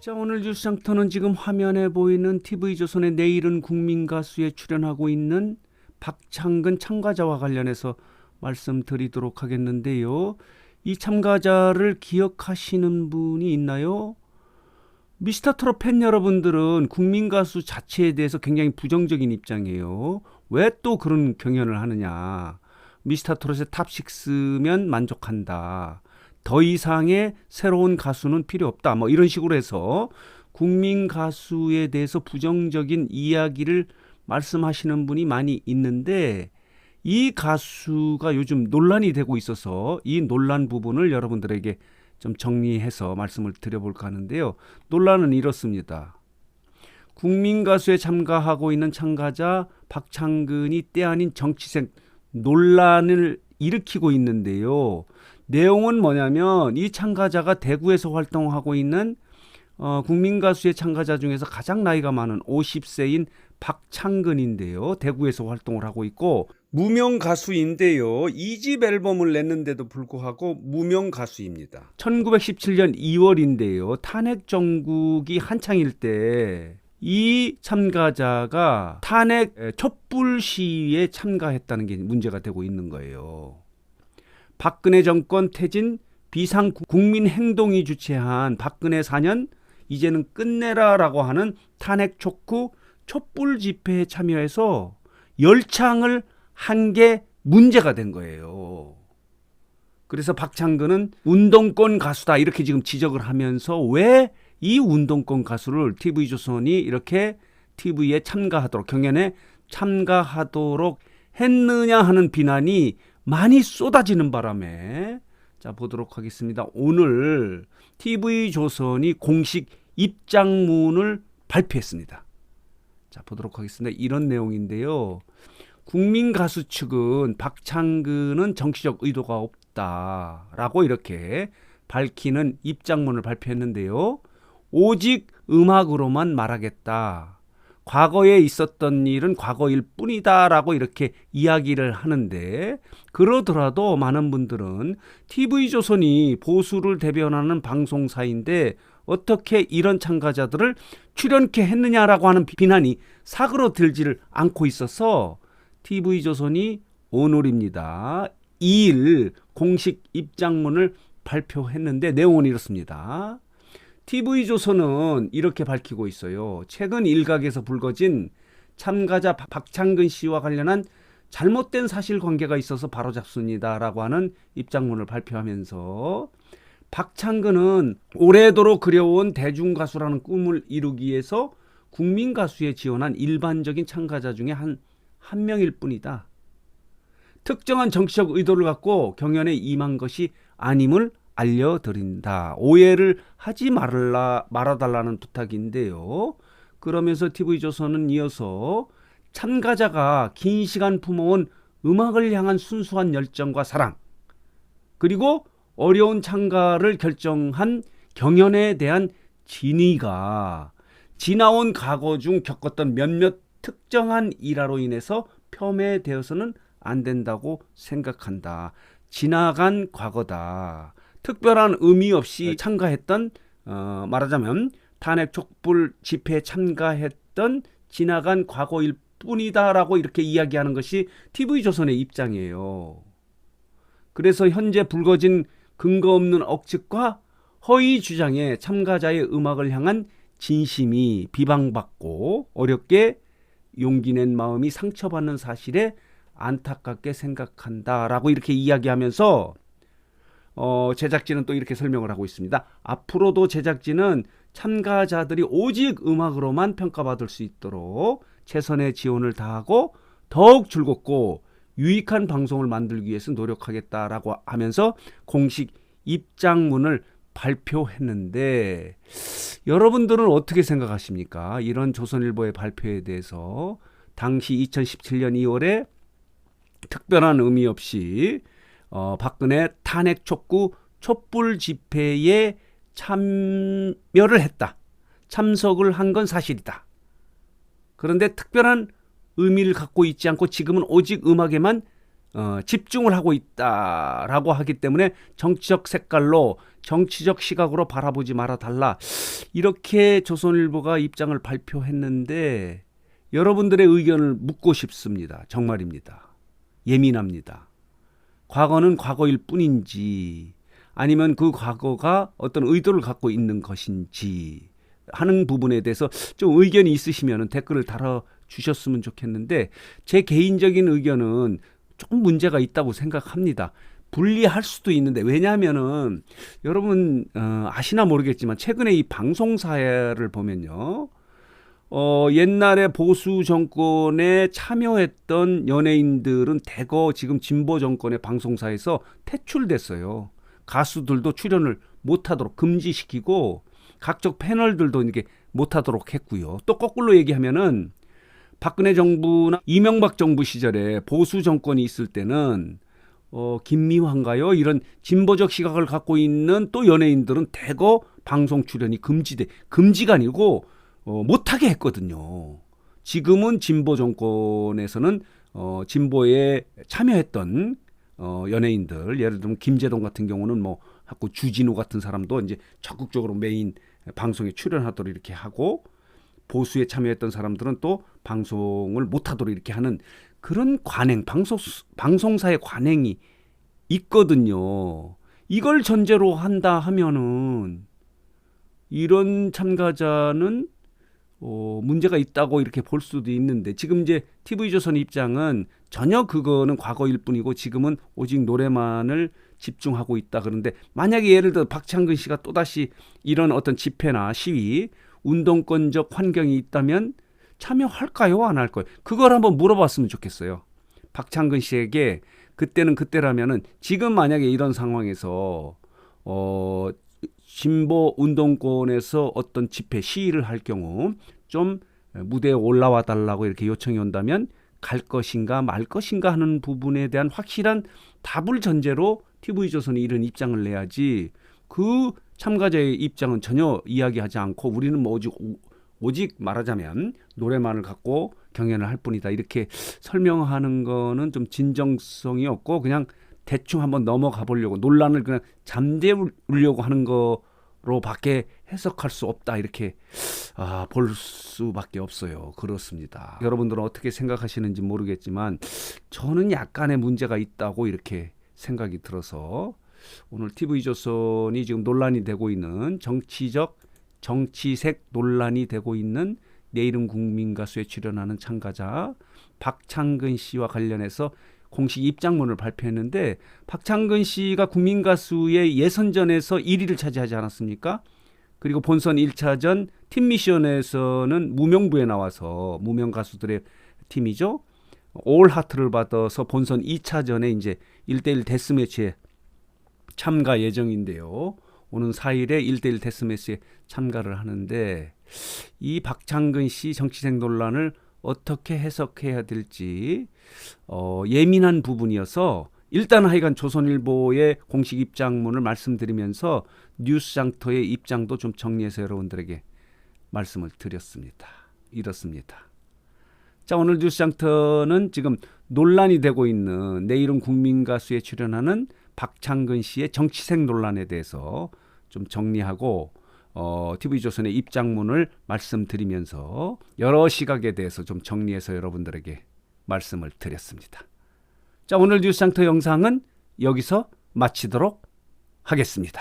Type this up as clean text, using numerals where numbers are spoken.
자, 오늘 뉴스장터는 지금 화면에 보이는 TV조선의 내일은 국민가수에 출연하고 있는 박창근 참가자와 관련해서 말씀드리도록 하겠는데요. 이 참가자를 기억하시는 분이 있나요? 미스터트롯 팬 여러분들은 국민가수 자체에 대해서 굉장히 부정적인 입장이에요. 왜 또 그런 경연을 하느냐. 미스터트롯의 탑6면 만족한다. 더 이상의 새로운 가수는 필요 없다. 뭐 이런 식으로 해서 국민 가수에 대해서 부정적인 이야기를 말씀하시는 분이 많이 있는데, 이 가수가 요즘 논란이 되고 있어서 이 논란 부분을 여러분들에게 좀 정리해서 말씀을 드려볼까 하는데요. 논란은 이렇습니다. 국민 가수에 참가하고 있는 참가자 박창근이 때 아닌 정치색 논란을 일으키고 있는데요. 내용은 뭐냐면 이 참가자가 대구에서 활동하고 있는 국민가수의 참가자 중에서 가장 나이가 많은 50세인 박창근인데요. 대구에서 활동을 하고 있고 무명 가수인데요. 2집 앨범을 냈는데도 불구하고 무명 가수입니다. 1917년 2월인데요. 탄핵 정국이 한창일 때 이 참가자가 탄핵 촛불 시위에 참가했다는 게 문제가 되고 있는 거예요. 박근혜 정권 퇴진 비상국민행동이 주최한 박근혜 4년 이제는 끝내라라고 하는 탄핵 촉구 촛불 집회에 참여해서 열창을 한 게 문제가 된 거예요. 그래서 박창근은 운동권 가수다 이렇게 지금 지적을 하면서 왜 이 운동권 가수를 TV조선이 이렇게 TV에 참가하도록, 경연에 참가하도록 했느냐 하는 비난이 많이 쏟아지는 바람에, 자, 보도록 하겠습니다. 오늘 TV조선이 공식 입장문을 발표했습니다. 자, 보도록 하겠습니다. 이런 내용인데요. 국민가수 측은 박창근은 정치적 의도가 없다라고 이렇게 밝히는 입장문을 발표했는데요. 오직 음악으로만 말하겠다. 과거에 있었던 일은 과거일 뿐이다라고 이렇게 이야기를 하는데, 그러더라도 많은 분들은 TV조선이 보수를 대변하는 방송사인데 어떻게 이런 참가자들을 출연케 했느냐라고 하는 비난이 사그러들지를 않고 있어서 TV조선이 오늘입니다. 2일 공식 입장문을 발표했는데 내용은 이렇습니다. TV조선은 이렇게 밝히고 있어요. 최근 일각에서 불거진 참가자 박창근 씨와 관련한 잘못된 사실관계가 있어서 바로잡습니다라고 하는 입장문을 발표하면서, 박창근은 오래도록 그려온 대중가수라는 꿈을 이루기 위해서 국민가수에 지원한 일반적인 참가자 중에 한 명일 뿐이다. 특정한 정치적 의도를 갖고 경연에 임한 것이 아님을 알려드린다. 오해를 하지 말아달라는 부탁인데요. 그러면서 TV조선은 이어서 참가자가 긴 시간 품어온 음악을 향한 순수한 열정과 사랑, 그리고 어려운 참가를 결정한 경연에 대한 진의가 지나온 과거 중 겪었던 몇몇 특정한 일화로 인해서 폄훼되어서는 안 된다고 생각한다. 지나간 과거다. 특별한 의미 없이 참가했던, 말하자면 탄핵 촛불 집회에 참가했던 지나간 과거일 뿐이다라고 이렇게 이야기하는 것이 TV조선의 입장이에요. 그래서 현재 불거진 근거 없는 억측과 허위 주장에 참가자의 음악을 향한 진심이 비방받고 어렵게 용기 낸 마음이 상처받는 사실에 안타깝게 생각한다라고 이렇게 이야기하면서 제작진은 또 이렇게 설명을 하고 있습니다. 앞으로도 제작진은 참가자들이 오직 음악으로만 평가받을 수 있도록 최선의 지원을 다하고 더욱 즐겁고 유익한 방송을 만들기 위해서 노력하겠다라고 하면서 공식 입장문을 발표했는데, 여러분들은 어떻게 생각하십니까? 이런 조선일보의 발표에 대해서. 당시 2017년 2월에 특별한 의미 없이 박근혜 탄핵 촉구 촛불 집회에 참여를 했다. 참석을 한 건 사실이다. 그런데 특별한 의미를 갖고 있지 않고 지금은 오직 음악에만 집중을 하고 있다라고 하기 때문에 정치적 색깔로 정치적 시각으로 바라보지 말아 달라. 이렇게 조선일보가 입장을 발표했는데 여러분들의 의견을 묻고 싶습니다. 정말입니다. 예민합니다. 과거는 과거일 뿐인지 아니면 그 과거가 어떤 의도를 갖고 있는 것인지 하는 부분에 대해서 좀 의견이 있으시면 댓글을 달아주셨으면 좋겠는데 제 개인적인 의견은 조금 문제가 있다고 생각합니다. 분리할 수도 있는데 왜냐하면은 여러분 아시나 모르겠지만 최근에 이 방송사를 보면요. 옛날에 보수 정권에 참여했던 연예인들은 대거 지금 진보 정권의 방송사에서 퇴출됐어요. 가수들도 출연을 못하도록 금지시키고 각종 패널들도 이게 못하도록 했고요. 또 거꾸로 얘기하면은 박근혜 정부나 이명박 정부 시절에 보수 정권이 있을 때는 김미화인가요? 이런 진보적 시각을 갖고 있는 또 연예인들은 대거 방송 출연이 금지가 아니고 못하게 했거든요. 지금은 진보 정권에서는 진보에 참여했던 연예인들, 예를 들면 김재동 같은 경우는 뭐 하고 주진우 같은 사람도 이제 적극적으로 메인 방송에 출연하도록 이렇게 하고 보수에 참여했던 사람들은 또 방송을 못하도록 이렇게 하는 그런 관행, 방송사의 관행이 있거든요. 이걸 전제로 한다 하면은 이런 참가자는 문제가 있다고 이렇게 볼 수도 있는데 지금 이제 TV조선 입장은 전혀 그거는 과거일 뿐이고 지금은 오직 노래만을 집중하고 있다 그러는데 만약에 예를 들어 박창근 씨가 또다시 이런 어떤 집회나 시위, 운동권적 환경이 있다면 참여할까요? 안 할까요? 그걸 한번 물어봤으면 좋겠어요. 박창근 씨에게 그때는 그때라면은 지금 만약에 이런 상황에서 진보 운동권에서 어떤 집회 시위를 할 경우 좀 무대에 올라와 달라고 이렇게 요청이 온다면 갈 것인가 말 것인가 하는 부분에 대한 확실한 답을 전제로 TV조선이 이런 입장을 내야지 그 참가자의 입장은 전혀 이야기하지 않고 우리는 뭐 오직 말하자면 노래만을 갖고 경연을 할 뿐이다 이렇게 설명하는 거는 좀 진정성이 없고 그냥 대충 한번 넘어가 보려고 논란을 그냥 잠재우려고 하는 거로밖에 해석할 수 없다 이렇게 볼 수밖에 없어요. 그렇습니다. 여러분들은 어떻게 생각하시는지 모르겠지만 저는 약간의 문제가 있다고 이렇게 생각이 들어서 오늘 TV조선이 지금 논란이 되고 있는 정치색 논란이 되고 있는 내일은 국민가수에 출연하는 참가자 박창근 씨와 관련해서 공식 입장문을 발표했는데 박창근 씨가 국민가수의 예선전에서 1위를 차지하지 않았습니까? 그리고 본선 1차전 팀미션에서는 무명부에 나와서 무명 가수들의 팀이죠. 올 하트를 받아서 본선 2차전에 이제 1대1 데스매치에 참가 예정인데요. 오는 4일에 1대1 데스매치에 참가를 하는데 이 박창근 씨 정치색 논란을 어떻게 해석해야 될지 예민한 부분이어서 일단 하여간 조선일보의 공식 입장문을 말씀드리면서 뉴스장터의 입장도 좀 정리해서 여러분들에게 말씀을 드렸습니다. 이렇습니다. 자, 오늘 뉴스장터는 지금 논란이 되고 있는 내일은 국민가수에 출연하는 박창근 씨의 정치색 논란에 대해서 좀 정리하고 TV조선의 입장문을 말씀드리면서 여러 시각에 대해서 좀 정리해서 여러분들에게 말씀을 드렸습니다. 자, 오늘 뉴스장터 영상은 여기서 마치도록 하겠습니다.